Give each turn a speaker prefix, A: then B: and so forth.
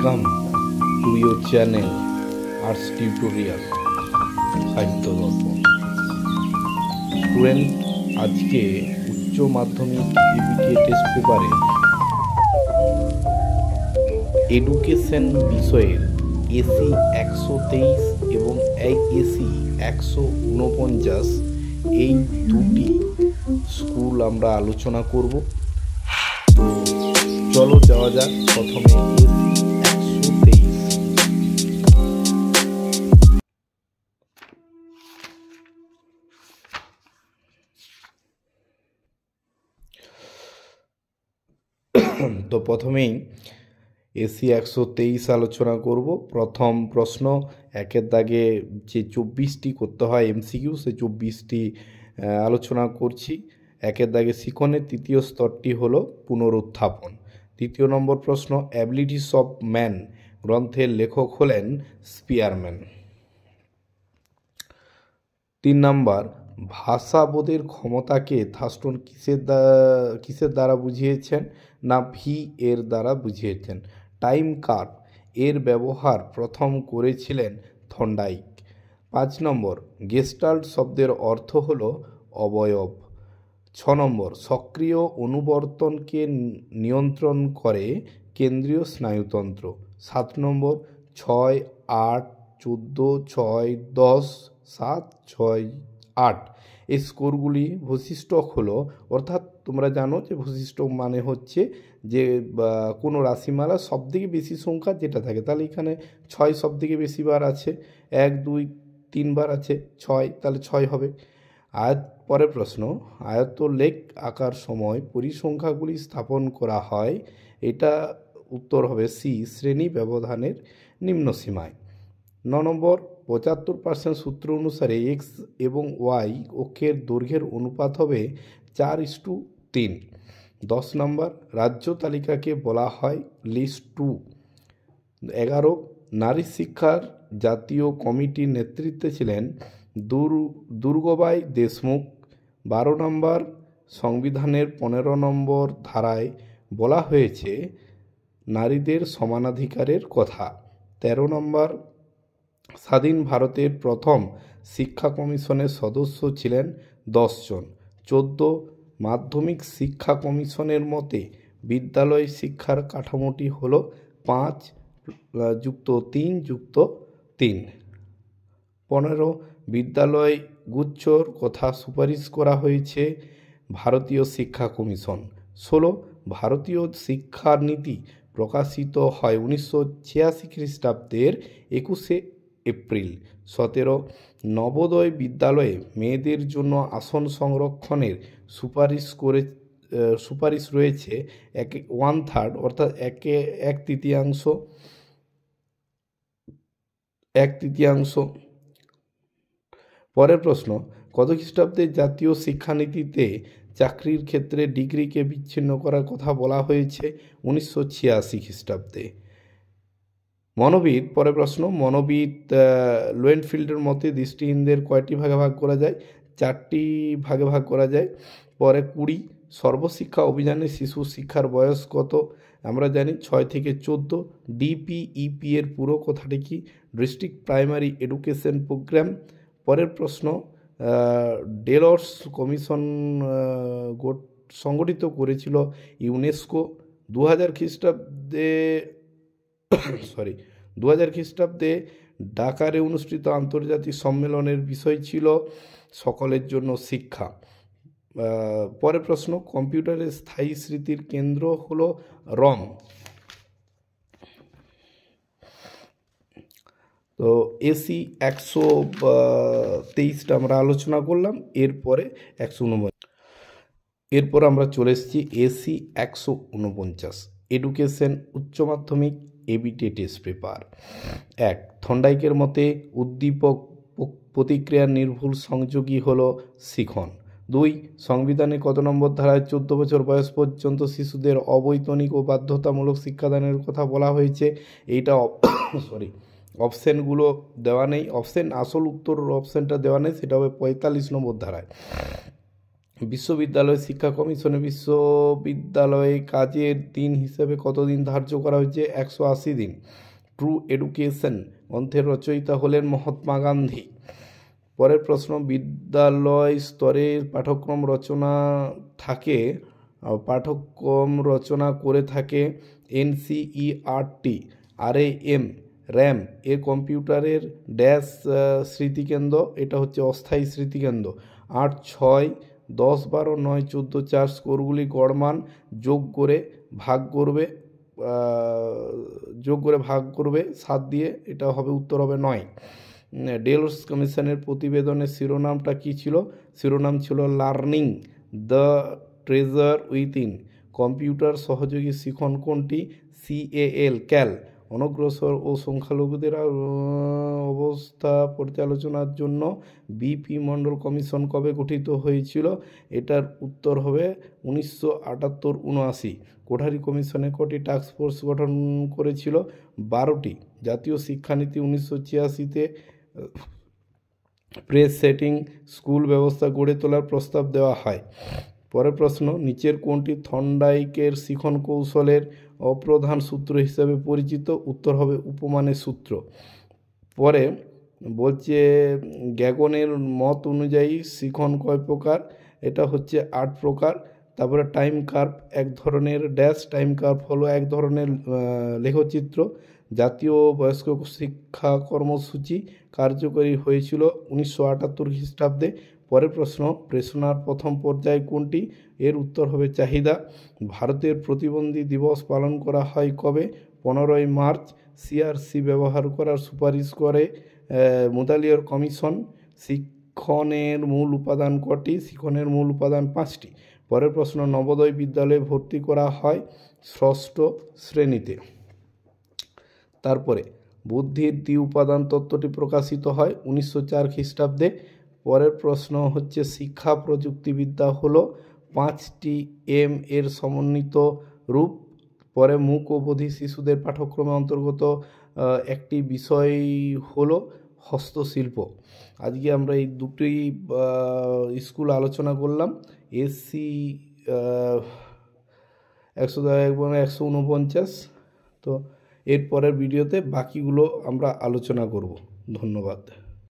A: Welcome to your channel arts tutorial সাহিত্য দর্পণ। Student, আজকে উচ্চ মাধ্যমিক ইবিটিএ টেস্ট পেপারে এডুকেশন বিষয়ের এসি 123 এবং এসি 149 এই দুটি স্কুল আমরা আলোচনা করব। চলো যাওয়া যাক। প্রথমে এসি 123। তো প্রথমেই এসি 123 আলোচনা করব। প্রথম প্রশ্ন, একের দাগে যে 24টি করতে হয় এমসিকিউ, সে 24টি আলোচনা করছি। একের দাগে শিখনের তৃতীয় স্তরটি হলো পুনরুত্থাপন। দ্বিতীয় নম্বর প্রশ্ন, অ্যাবিলিটিস অফ ম্যান গ্রন্থের লেখক হলেন স্পিয়ারম্যান। 3 নম্বর, ভাষাবোধের ক্ষমতাকে থাস্টন কিসের দ্বারা বুঝিয়েছেন? না ভি এর দ্বারা বুঝিয়েছেন। টাইম কার্ভ এর ব্যবহার প্রথম করেছিলেন থর্নডাইক। 5 নম্বর, গেস্টাল্ট শব্দের অর্থ হল অবয়ব। 6 নম্বর, সক্রিয় অনুবর্তনকে নিয়ন্ত্রণ করে কেন্দ্রীয় স্নায়ুতন্ত্র। 7 নম্বর, 6, 8, 14, 6, 10, 7, 6, 8 এই স্কোরগুলি ভূশিষ্ঠক হলো, অর্থাৎ তোমরা জানো যে ভূশিষ্ঠক মানে হচ্ছে যে কোনো রাশিমালা সবথেকে বেশি সংখ্যা যেটা থাকে, তাহলে এখানে 6 সবথেকে বেশি বার আছে, 1, 2, 3 বার আছে 6, তাহলে 6 হবে। পরের প্রশ্ন, আয়তলেখ আঁকার সময় পরিসংখ্যাগুলি স্থাপন করা হয়, এটা উত্তর হবে সি, শ্রেণী ব্যবধানের নিম্ন সীমায়। 9 নম্বর, 75% সূত্র অনুসারে এক্স এবং ওয়াই অক্ষের দৈর্ঘ্যের অনুপাত হবে 4:3। 10 নম্বর, রাজ্য তালিকাকে বলা হয় লিস্ট 2। 11, নারী শিক্ষার জাতীয় কমিটির নেতৃত্বে ছিলেন দুর্গাবাই দেশমুখ। 12 নম্বর, সংবিধানের 15 নম্বর ধারায় বলা হয়েছে নারীদের সমানাধিকারের কথা। 13 নম্বর, স্বাধীন ভারতের প্রথম শিক্ষা কমিশনের সদস্য ছিলেন 10 জন। 14, মাধ্যমিক শিক্ষা কমিশনের মতে বিদ্যালয় শিক্ষার কাঠামোটি হল 5+3+3। 15, বিদ্যালয় গুচ্ছর কথা সুপারিশ করা হয়েছে ভারতীয় শিক্ষা কমিশন। 16, ভারতীয় শিক্ষানীতি প্রকাশিত হয় 1986 খ্রিস্টাব্দের 21 এপ্রিল। 17, নবোদয় বিদ্যালয়ে মেয়েদের জন্য আসন সংরক্ষণের সুপারিশ রয়েছে 1/3 অর্থাৎ 1/3। পরের প্রশ্ন, কত খ্রিস্টাব্দে জাতীয় শিক্ষানীতিতে চাকরির ক্ষেত্রে ডিগ্রিকে বিচ্ছিন্ন করার কথা বলা হয়েছে? 1986 খ্রিস্টাব্দে। মনোবিদ, পরের প্রশ্ন, মনোবিদ লোয়েনফিল্ডের মতে দৃষ্টিহীনদের কয়টি ভাগে ভাগ করা যায়? 4টি ভাগে ভাগ করা যায়। পরে 20, সর্বশিক্ষা অভিযানে শিশু শিক্ষার বয়স কত? আমরা জানি 6 থেকে 14। ডিপিইপি এর পুরো কথাটি কি? District primary education program. পরের প্রশ্ন, ডেলর্স কমিশন সংগঠিত করেছিল ইউনেস্কো। 2000 খ্রিস্টাব্দে ঢাকারে অনুষ্ঠিত আন্তর্জাতিক সম্মেলনের বিষয় ছিল সকলের জন্য শিক্ষা। পরের প্রশ্ন, কম্পিউটারের স্থায়ী স্মৃতির কেন্দ্র হলো রম। তো এসি 123টা আমরা আলোচনা করলাম। এরপরে 149, এরপর আমরা চলে এসেছি এসি 149 এডুকেশন উচ্চ মাধ্যমিক এবিটিএ টেস্ট পেপার। 1, থর্নডাইকের মতে উদ্দীপক প্রতিক্রিয়ার নির্ভুল সংযোগী হলো শিখন। 2, সংবিধানে কত নম্বর ধারায় 14 বছর বয়স পর্যন্ত শিশুদের অবৈতনিক ও বাধ্যতামূলক শিক্ষাদানের কথা বলা হয়েছে? এইটা অপশানগুলো দেওয়া নেই, আসল উত্তর অপশানটা দেওয়া নেই, সেটা হবে 45 নম্বর ধারায়। বিশ্ববিদ্যালয় শিক্ষা কমিশনে বিশ্ববিদ্যালয়ে কাজের দিন হিসেবে কতদিন ধার্য করা হয়েছে? 180 দিন। ট্রু এডুকেশন গ্রন্থের রচয়িতা হলেন মহাত্মা গান্ধী। পরের প্রশ্ন, বিদ্যালয় স্তরের পাঠ্যক্রম রচনা করে থাকে এনসিইআরটি। আরএএম র্যাম এর কম্পিউটারের ড্যাশ স্মৃতিকেন্দ্র, এটা হচ্ছে অস্থায়ী স্মৃতিকেন্দ্র। 8, 6, 10, 12, 9, 14, 4 স্কোরগুলি গড়মান যোগ করে ভাগ করবে 7 দিয়ে, এটা হবে উত্তর হবে 9। ডেলস কমিশনের প্রতিবেদনের শিরোনামটা কী ছিল? শিরোনাম ছিল learning the treasure within. Computer সহযোগী শিখন কোনটি? ক্যাল। অনগ্রসর ও সংখ্যালঘুদের অবস্থা পর্যালোচনার জন্য বিপি মণ্ডল কমিশন কবে গঠিত হয়েছিল? এটার উত্তর হবে 1978-79। কোঠারি কমিশনে কটি টাস্কফোর্স গঠন করেছিল? 12টি। জাতীয় শিক্ষানীতি 1986-তে প্রেস সেটিং স্কুল ব্যবস্থা গড়ে তোলার প্রস্তাব দেওয়া হয়। পরের প্রশ্ন, নিচের কোনটি থর্নডাইকের শিখন কৌশলের অপ্রধান সূত্র হিসেবে পরিচিত? উত্তর হবে উপমানের সূত্র। পরে বলছে গ্যাগনের মত অনুযায়ী শিখন কয় প্রকার? এটা হচ্ছে 8 প্রকার। তারপরে টাইম কার্ভ এক ধরনের ড্যাশ, টাইম কার্ভ হলো এক ধরনের লেখচিত্র। জাতীয় বয়স্ক শিক্ষা কর্মসূচি কার্যকরী হয়েছিল 1978 খ্রিস্টাব্দে। পরের প্রশ্ন, প্রেষণার প্রথম পর্যায় কোনটি? এর উত্তর হবে চাহিদা। ভারতের প্রতিবন্ধী দিবস পালন করা হয় কবে? 15ই মার্চ। সিআরসি ব্যবহার করার সুপারিশ করে মুদালিয়ার কমিশন। শিক্ষণের মূল উপাদান কটি? শিক্ষণের মূল উপাদান 5টি। পরের প্রশ্ন, নবোদয় বিদ্যালয়ে ভর্তি করা হয় 6ষ্ঠ শ্রেণীতে। তারপরে বুদ্ধির দ্বি-উপাদান তত্ত্বটি প্রকাশিত হয় 1904 খ্রিস্টাব্দে। পরের প্রশ্ন হচ্ছে শিক্ষা প্রযুক্তিবিদ্যা হলো 5টি এম এর সমন্বিত রূপ। পরে মূক ও বধির শিশুদের পাঠ্যক্রমে অন্তর্গত একটি বিষয় হলো হস্তশিল্প। আজকে আমরা এই দুটি স্কুল আলোচনা করলাম। এসসি 149। তো এর পরের ভিডিওতে বাকিগুলো আমরা আলোচনা করব। ধন্যবাদ।